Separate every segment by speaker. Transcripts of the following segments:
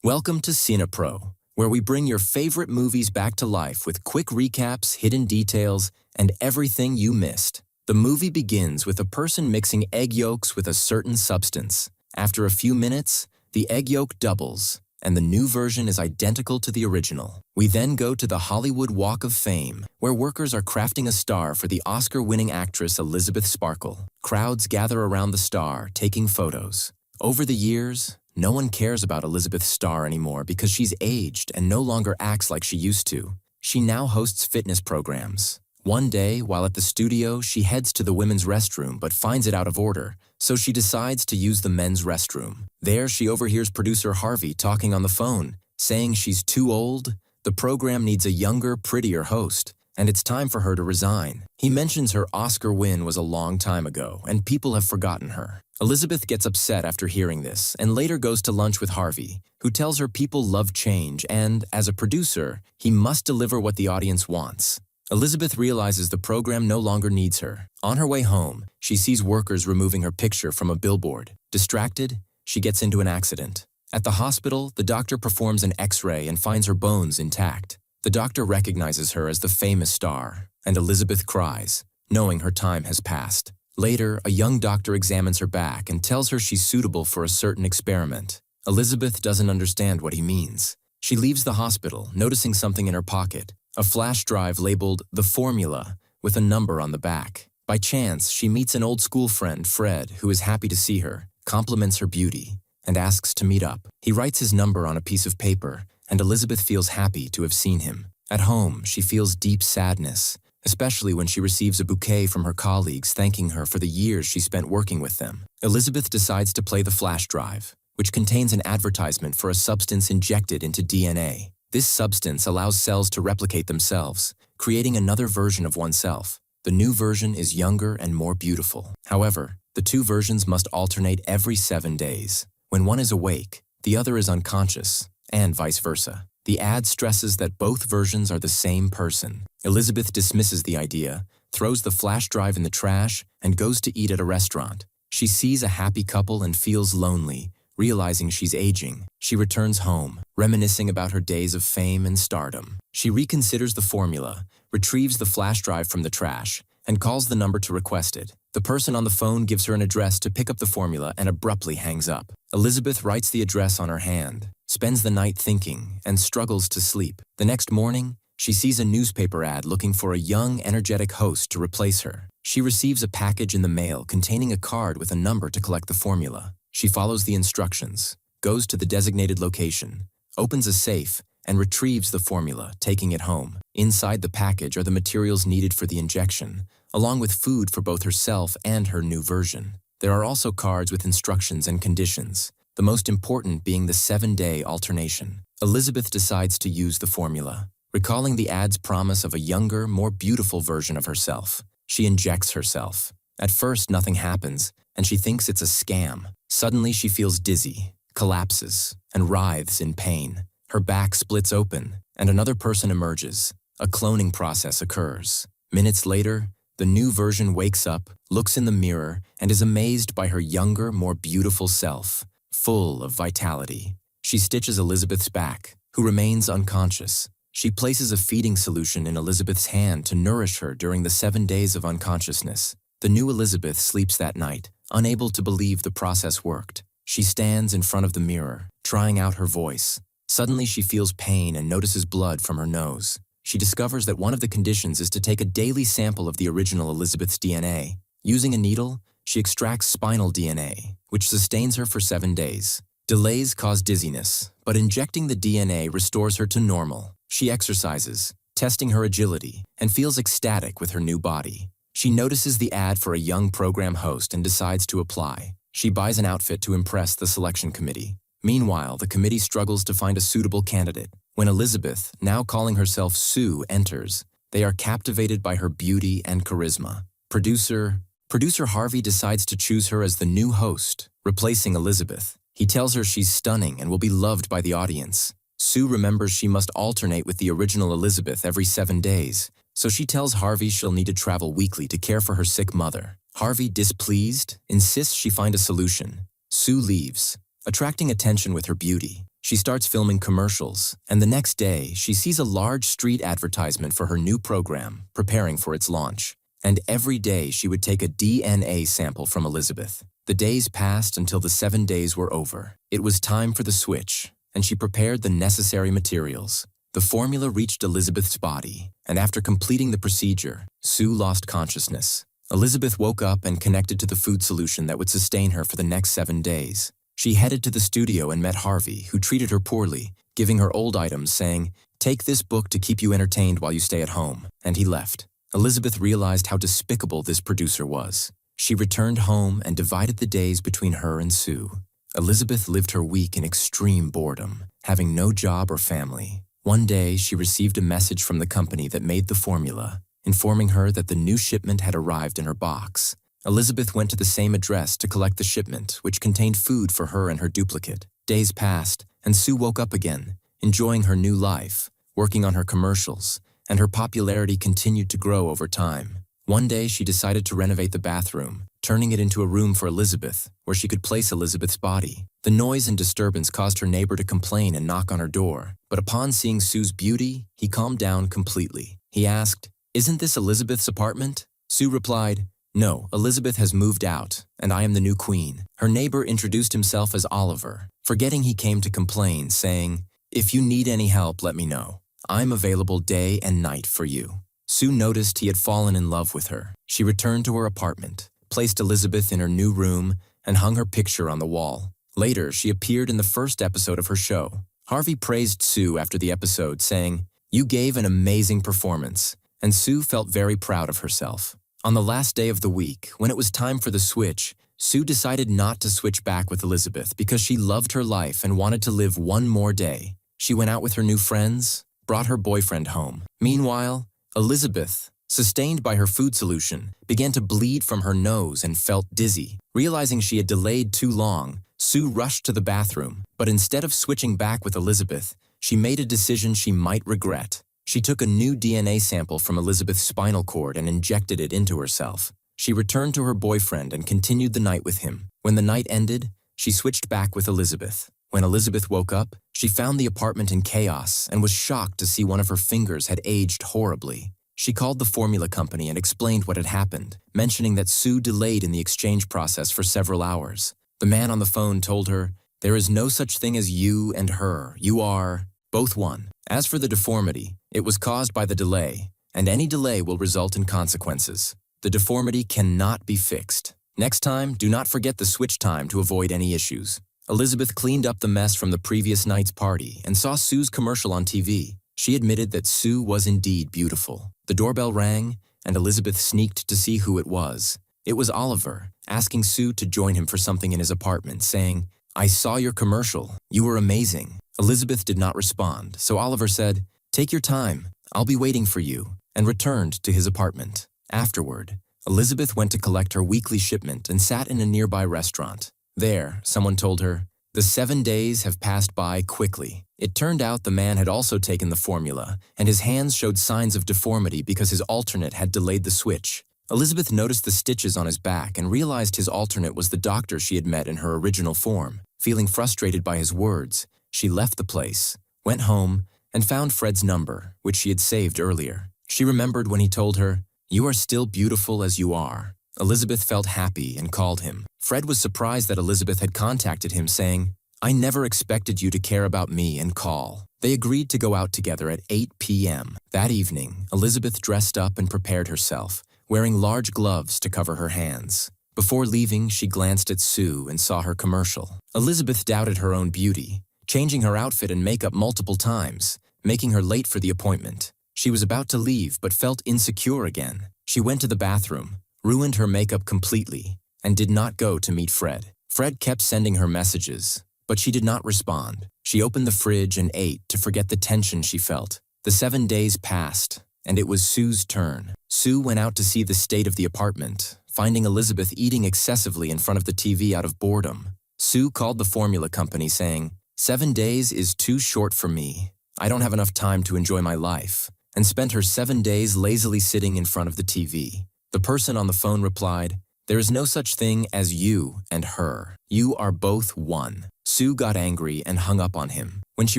Speaker 1: Welcome to CINEPRO, where we bring your favorite movies back to life with quick recaps, hidden details, and everything you missed. The movie begins with a person mixing egg yolks with a certain substance. After a few minutes, the egg yolk doubles, and the new version is identical to the original. We then go to the Hollywood Walk of Fame, where workers are crafting a star for the Oscar-winning actress Elizabeth Sparkle. Crowds gather around the star, taking photos. Over the years, no one cares about Elizabeth's star anymore because she's aged and no longer acts like she used to. She now hosts fitness programs. One day, while at the studio, she heads to the women's restroom but finds it out of order, so she decides to use the men's restroom. There, she overhears producer Harvey talking on the phone, saying she's too old, the program needs a younger, prettier host, and it's time for her to resign. He mentions her Oscar win was a long time ago, and people have forgotten her. Elizabeth gets upset after hearing this and later goes to lunch with Harvey, who tells her people love change and, as a producer, he must deliver what the audience wants. Elizabeth realizes the program no longer needs her. On her way home, she sees workers removing her picture from a billboard. Distracted, she gets into an accident. At the hospital, the doctor performs an X-ray and finds her bones intact. The doctor recognizes her as the famous star, and Elizabeth cries, knowing her time has passed. Later, a young doctor examines her back and tells her she's suitable for a certain experiment. Elizabeth doesn't understand what he means. She leaves the hospital, noticing something in her pocket, a flash drive labeled The Formula with a number on the back. By chance, she meets an old school friend, Fred, who is happy to see her, compliments her beauty, and asks to meet up. He writes his number on a piece of paper, and Elizabeth feels happy to have seen him. At home, she feels deep sadness, especially when she receives a bouquet from her colleagues thanking her for the years she spent working with them. Elizabeth decides to play the flash drive, which contains an advertisement for a substance injected into DNA. This substance allows cells to replicate themselves, creating another version of oneself. The new version is younger and more beautiful. However, the two versions must alternate every 7 days. When one is awake, the other is unconscious, and vice versa. The ad stresses that both versions are the same person. Elizabeth dismisses the idea, throws the flash drive in the trash, and goes to eat at a restaurant. She sees a happy couple and feels lonely, realizing she's aging. She returns home, reminiscing about her days of fame and stardom. She reconsiders the formula, retrieves the flash drive from the trash, and calls the number to request it. The person on the phone gives her an address to pick up the formula and abruptly hangs up. Elizabeth writes the address on her hand, spends the night thinking, and struggles to sleep. The next morning, she sees a newspaper ad looking for a young, energetic host to replace her. She receives a package in the mail containing a card with a number to collect the formula. She follows the instructions, goes to the designated location, opens a safe, and retrieves the formula, taking it home. Inside the package are the materials needed for the injection, along with food for both herself and her new version. There are also cards with instructions and conditions, the most important being the 7-day alternation. Elizabeth decides to use the formula, recalling the ad's promise of a younger, more beautiful version of herself. She injects herself. At first, nothing happens, and she thinks it's a scam. Suddenly, she feels dizzy, collapses, and writhes in pain. Her back splits open, and another person emerges. A cloning process occurs. Minutes later, the new version wakes up, looks in the mirror, and is amazed by her younger, more beautiful self, full of vitality. She stitches Elizabeth's back, who remains unconscious. She places a feeding solution in Elizabeth's hand to nourish her during the 7 days of unconsciousness. The new Elizabeth sleeps that night, unable to believe the process worked. She stands in front of the mirror, trying out her voice. Suddenly, she feels pain and notices blood from her nose. She discovers that one of the conditions is to take a daily sample of the original Elizabeth's DNA. Using a needle, she extracts spinal DNA, which sustains her for 7 days. Delays cause dizziness, but injecting the DNA restores her to normal. She exercises, testing her agility, and feels ecstatic with her new body. She notices the ad for a young program host and decides to apply. She buys an outfit to impress the selection committee. Meanwhile, the committee struggles to find a suitable candidate. When Elizabeth, now calling herself Sue, enters, they are captivated by her beauty and charisma. Producer Harvey decides to choose her as the new host, replacing Elizabeth. He tells her she's stunning and will be loved by the audience. Sue remembers she must alternate with the original Elizabeth every 7 days, so she tells Harvey she'll need to travel weekly to care for her sick mother. Harvey, displeased, insists she find a solution. Sue leaves, attracting attention with her beauty. She starts filming commercials, and the next day, she sees a large street advertisement for her new program, preparing for its launch. And every day, she would take a DNA sample from Elizabeth. The days passed until the 7 days were over. It was time for the switch, and she prepared the necessary materials. The formula reached Elizabeth's body, and after completing the procedure, Sue lost consciousness. Elizabeth woke up and connected to the food solution that would sustain her for the next 7 days. She headed to the studio and met Harvey, who treated her poorly, giving her old items, saying, "Take this book to keep you entertained while you stay at home," and he left. Elizabeth realized how despicable this producer was. She returned home and divided the days between her and Sue. Elizabeth lived her week in extreme boredom, having no job or family. One day, she received a message from the company that made the formula, informing her that the new shipment had arrived in her box. Elizabeth went to the same address to collect the shipment, which contained food for her and her duplicate. Days passed, and Sue woke up again, enjoying her new life, working on her commercials, and her popularity continued to grow over time. One day, she decided to renovate the bathroom, turning it into a room for Elizabeth, where she could place Elizabeth's body. The noise and disturbance caused her neighbor to complain and knock on her door, but upon seeing Sue's beauty, he calmed down completely. He asked, "Isn't this Elizabeth's apartment?" Sue replied, "No, Elizabeth has moved out, and I am the new queen." Her neighbor introduced himself as Oliver, forgetting he came to complain, saying, "If you need any help, let me know. I'm available day and night for you." Sue noticed he had fallen in love with her. She returned to her apartment, placed Elizabeth in her new room, and hung her picture on the wall. Later, she appeared in the first episode of her show. Harvey praised Sue after the episode, saying, "You gave an amazing performance," and Sue felt very proud of herself. On the last day of the week, when it was time for the switch, Sue decided not to switch back with Elizabeth because she loved her life and wanted to live one more day. She went out with her new friends, brought her boyfriend home. Meanwhile, Elizabeth, sustained by her food solution, began to bleed from her nose and felt dizzy. Realizing she had delayed too long, Sue rushed to the bathroom, but instead of switching back with Elizabeth, she made a decision she might regret. She took a new DNA sample from Elizabeth's spinal cord and injected it into herself. She returned to her boyfriend and continued the night with him. When the night ended, she switched back with Elizabeth. When Elizabeth woke up, she found the apartment in chaos and was shocked to see one of her fingers had aged horribly. She called the formula company and explained what had happened, mentioning that Sue delayed in the exchange process for several hours. The man on the phone told her, "There is no such thing as you and her. You are both one. As for the deformity, it was caused by the delay, and any delay will result in consequences. The deformity cannot be fixed. Next time, do not forget the switch time to avoid any issues." Elizabeth cleaned up the mess from the previous night's party and saw Sue's commercial on TV. She admitted that Sue was indeed beautiful. The doorbell rang, and Elizabeth sneaked to see who it was. It was Oliver, asking Sue to join him for something in his apartment, saying, "I saw your commercial. You were amazing." Elizabeth did not respond, so Oliver said, "Take your time. I'll be waiting for you," and returned to his apartment. Afterward, Elizabeth went to collect her weekly shipment and sat in a nearby restaurant. There, someone told her, "The 7 days have passed by quickly." It turned out the man had also taken the formula, and his hands showed signs of deformity because his alternate had delayed the switch. Elizabeth noticed the stitches on his back and realized his alternate was the doctor she had met in her original form. Feeling frustrated by his words, she left the place, went home, and found Fred's number, which she had saved earlier. She remembered when he told her, "You are still beautiful as you are." Elizabeth felt happy and called him. Fred was surprised that Elizabeth had contacted him, saying, "I never expected you to care about me and call." They agreed to go out together at 8 p.m. That evening, Elizabeth dressed up and prepared herself, wearing large gloves to cover her hands. Before leaving, she glanced at Sue and saw her commercial. Elizabeth doubted her own beauty, changing her outfit and makeup multiple times, making her late for the appointment. She was about to leave but felt insecure again. She went to the bathroom, ruined her makeup completely, and did not go to meet Fred. Fred kept sending her messages, but she did not respond. She opened the fridge and ate to forget the tension she felt. The 7 days passed, and it was Sue's turn. Sue went out to see the state of the apartment, finding Elizabeth eating excessively in front of the TV out of boredom. Sue called the formula company saying, "7 days is too short for me. I don't have enough time to enjoy my life," and spent her 7 days lazily sitting in front of the TV. The person on the phone replied, There is no such thing as you and her. You are both one. Sue got angry and hung up on him. When she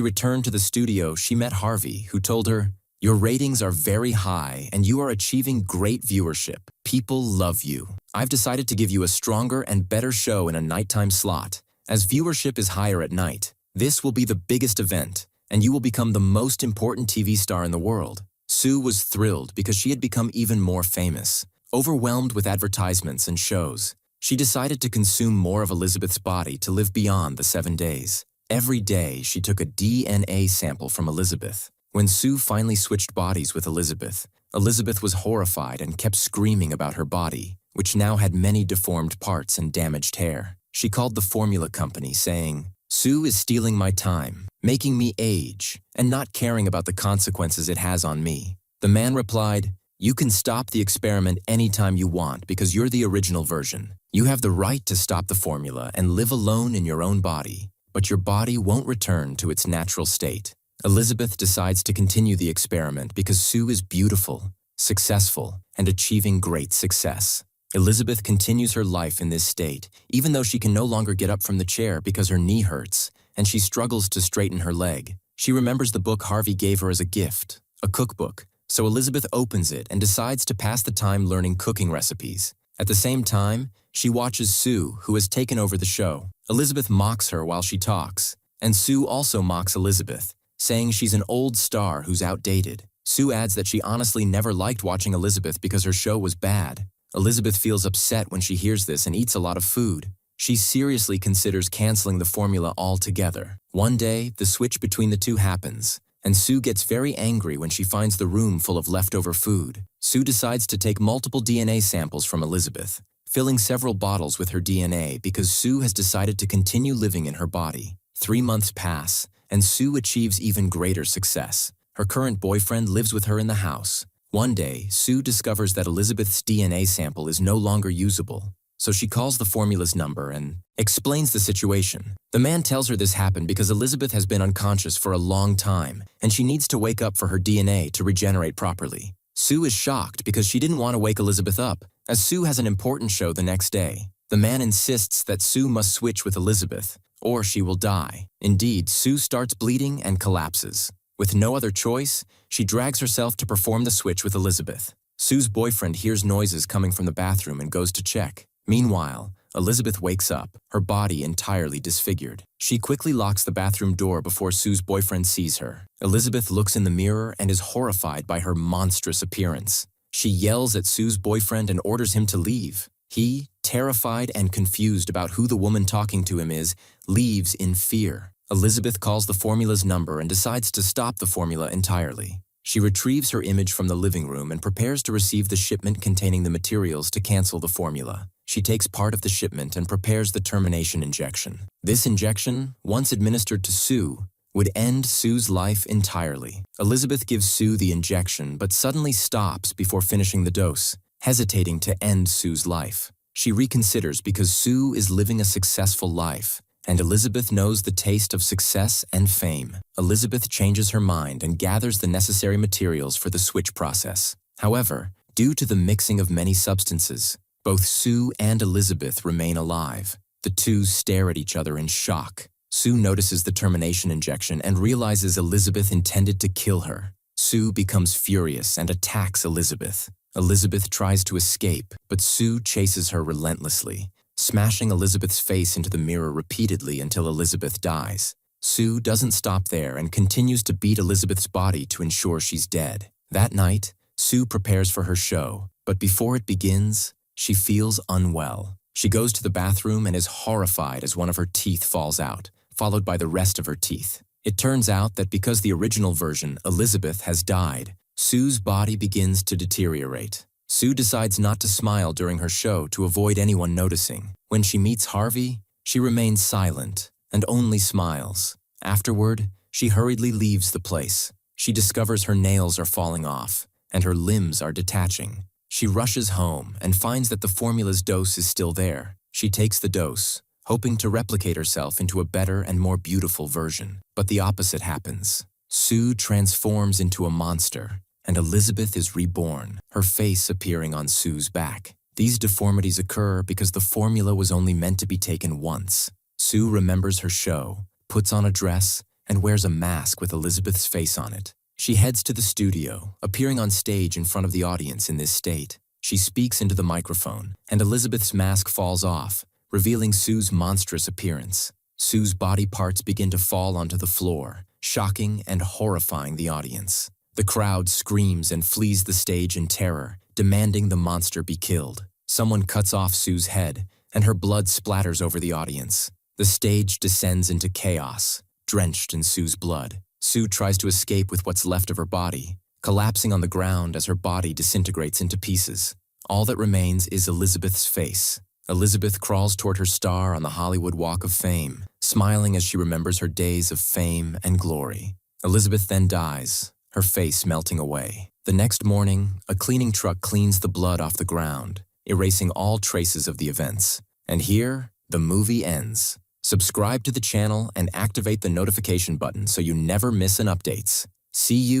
Speaker 1: returned to the studio, she met Harvey, who told her, "Your ratings are very high and you are achieving great viewership. People love you. I've decided to give you a stronger and better show in a nighttime slot. As viewership is higher at night, this will be the biggest event, and you will become the most important TV star in the world." Sue was thrilled because she had become even more famous. Overwhelmed with advertisements and shows, she decided to consume more of Elizabeth's body to live beyond the 7 days. Every day, she took a DNA sample from Elizabeth. When Sue finally switched bodies with Elizabeth, Elizabeth was horrified and kept screaming about her body, which now had many deformed parts and damaged hair. She called the formula company, saying, "Sue is stealing my time, making me age, and not caring about the consequences it has on me." The man replied, "You can stop the experiment anytime you want because you're the original version. You have the right to stop the formula and live alone in your own body, but your body won't return to its natural state." Elizabeth decides to continue the experiment because Sue is beautiful, successful, and achieving great success. Elizabeth continues her life in this state, even though she can no longer get up from the chair because her knee hurts, and she struggles to straighten her leg. She remembers the book Harvey gave her as a gift, a cookbook, so Elizabeth opens it and decides to pass the time learning cooking recipes. At the same time, she watches Sue, who has taken over the show. Elizabeth mocks her while she talks, and Sue also mocks Elizabeth, saying she's an old star who's outdated. Sue adds that she honestly never liked watching Elizabeth because her show was bad. Elizabeth feels upset when she hears this and eats a lot of food. She seriously considers canceling the formula altogether. One day, the switch between the two happens, and Sue gets very angry when she finds the room full of leftover food. Sue decides to take multiple DNA samples from Elizabeth, filling several bottles with her DNA because Sue has decided to continue living in her body. 3 months pass, and Sue achieves even greater success. Her current boyfriend lives with her in the house. One day, Sue discovers that Elizabeth's DNA sample is no longer usable, so she calls the formula's number and explains the situation. The man tells her this happened because Elizabeth has been unconscious for a long time, and she needs to wake up for her DNA to regenerate properly. Sue is shocked because she didn't want to wake Elizabeth up, as Sue has an important show the next day. The man insists that Sue must switch with Elizabeth, or she will die. Indeed, Sue starts bleeding and collapses. With no other choice, she drags herself to perform the switch with Elizabeth. Sue's boyfriend hears noises coming from the bathroom and goes to check. Meanwhile, Elizabeth wakes up, her body entirely disfigured. She quickly locks the bathroom door before Sue's boyfriend sees her. Elizabeth looks in the mirror and is horrified by her monstrous appearance. She yells at Sue's boyfriend and orders him to leave. He, terrified and confused about who the woman talking to him is, leaves in fear. Elizabeth calls the formula's number and decides to stop the formula entirely. She retrieves her image from the living room and prepares to receive the shipment containing the materials to cancel the formula. She takes part of the shipment and prepares the termination injection. This injection, once administered to Sue, would end Sue's life entirely. Elizabeth gives Sue the injection but suddenly stops before finishing the dose, hesitating to end Sue's life. She reconsiders because Sue is living a successful life, and Elizabeth knows the taste of success and fame. Elizabeth changes her mind and gathers the necessary materials for the switch process. However, due to the mixing of many substances, both Sue and Elizabeth remain alive. The two stare at each other in shock. Sue notices the termination injection and realizes Elizabeth intended to kill her. Sue becomes furious and attacks Elizabeth. Elizabeth tries to escape, but Sue chases her relentlessly, smashing Elizabeth's face into the mirror repeatedly until Elizabeth dies. Sue doesn't stop there and continues to beat Elizabeth's body to ensure she's dead. That night, Sue prepares for her show, but before it begins, she feels unwell. She goes to the bathroom and is horrified as one of her teeth falls out, followed by the rest of her teeth. It turns out that because the original version, Elizabeth, has died, Sue's body begins to deteriorate. Sue decides not to smile during her show to avoid anyone noticing. When she meets Harvey, she remains silent and only smiles. Afterward, she hurriedly leaves the place. She discovers her nails are falling off and her limbs are detaching. She rushes home and finds that the formula's dose is still there. She takes the dose, hoping to replicate herself into a better and more beautiful version. But the opposite happens. Sue transforms into a monster, and Elizabeth is reborn, her face appearing on Sue's back. These deformities occur because the formula was only meant to be taken once. Sue remembers her show, puts on a dress, and wears a mask with Elizabeth's face on it. She heads to the studio, appearing on stage in front of the audience in this state. She speaks into the microphone, and Elizabeth's mask falls off, revealing Sue's monstrous appearance. Sue's body parts begin to fall onto the floor, shocking and horrifying the audience. The crowd screams and flees the stage in terror, demanding the monster be killed. Someone cuts off Sue's head, and her blood splatters over the audience. The stage descends into chaos, drenched in Sue's blood. Sue tries to escape with what's left of her body, collapsing on the ground as her body disintegrates into pieces. All that remains is Elizabeth's face. Elizabeth crawls toward her star on the Hollywood Walk of Fame, smiling as she remembers her days of fame and glory. Elizabeth then dies, her face melting away. The next morning, a cleaning truck cleans the blood off the ground, erasing all traces of the events. And here, the movie ends. Subscribe to the channel and activate the notification button so you never miss an updates. See you